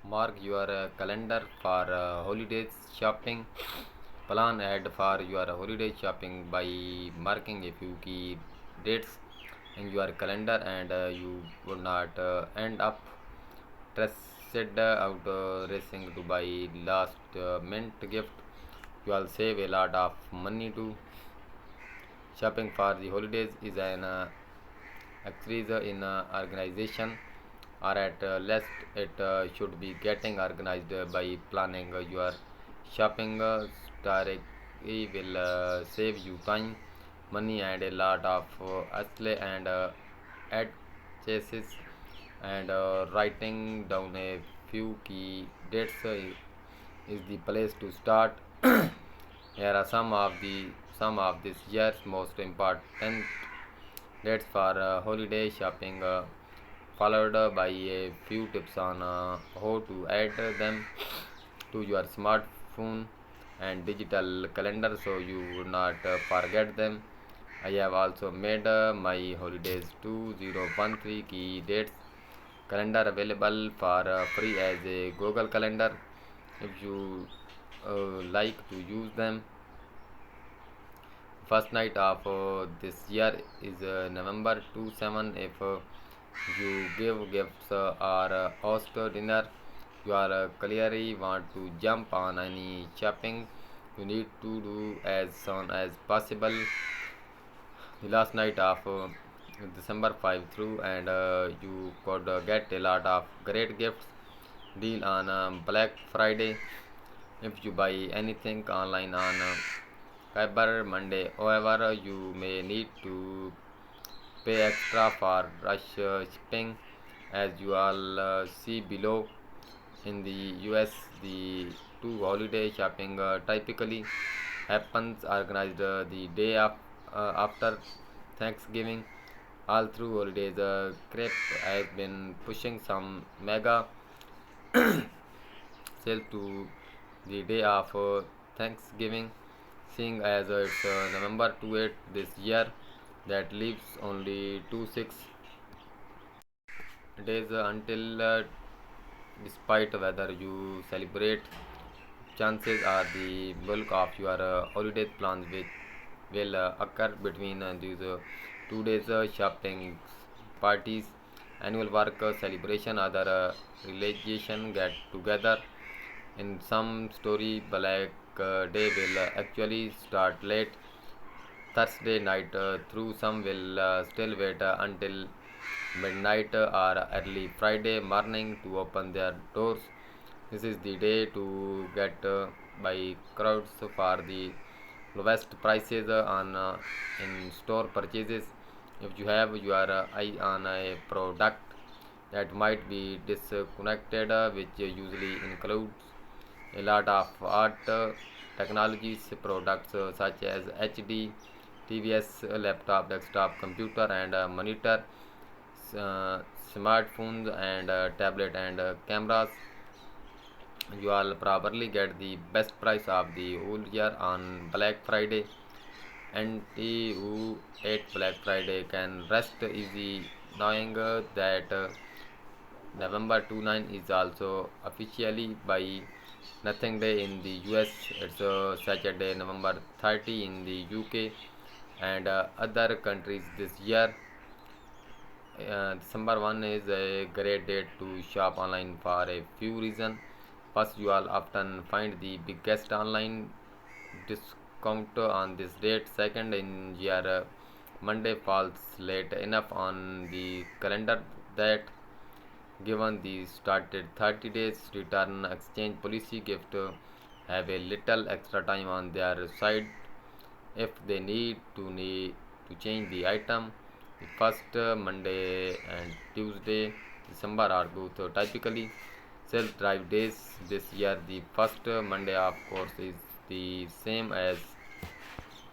Mark your calendar for holidays shopping. Plan ahead for your holiday shopping by marking a few key dates in your calendar, and you would not end up stressed out racing to buy last minute gift. You will save a lot of money too. Shopping for the holidays is an exercise in organization, or at least it should be getting organized by planning your shopping strategy will save you time, money, and a lot of hassle and ad chases, and writing down a few key dates is the place to start. Here are some of this year's most important dates for holiday shopping, followed by a few tips on how to add them to your smartphone and digital calendar so you would not forget them. I have also made my holidays 2013 key dates calendar available for free as a Google Calendar if you like to use them. First night of this year is November 27. If you give gifts or host dinner, you are clearly want to jump on any shopping you need to do as soon as possible. The last night of December 5 through, and you could get a lot of great gifts deal on Black Friday if you buy anything online on Cyber Monday. However, you may need to pay extra for rush shipping, as you all see below. In the US, the two holiday shopping typically happens organized the day after Thanksgiving. All through holidays, Crepe has been pushing some mega sale to the day of Thanksgiving, seeing as it's November 28 this year. That leaves only 2 6 days until, despite whether you celebrate, chances are the bulk of your holiday plans will occur between these 2 days. Shopping, parties, annual work celebration, other religion get together. In some story, Black Day will actually start late Thursday night, through some will still wait until midnight or early Friday morning to open their doors. This is the day to get by crowds for the lowest prices on in store purchases. If you have your eye on a product that might be disconnected, which usually includes a lot of art technologies products such as HD, TVS, laptop, desktop, computer, and monitor, uh, smartphones, and tablet, and cameras. You will probably get the best price of the whole year on Black Friday. And who ate Black Friday can rest easy knowing that November 29 is also officially by Nothing Day in the US. It's Saturday, November 30 in the UK and other countries this year. December 1 is a great date to shop online for a few reasons. First, you will often find the biggest online discount on this date. Second, in your Monday falls late enough on the calendar that, given the started 30 days return exchange policy, gift have a little extra time on their side if they need to change the item. The first Monday and Tuesday December are both typically self drive days. This year, the first Monday, of course, is the same as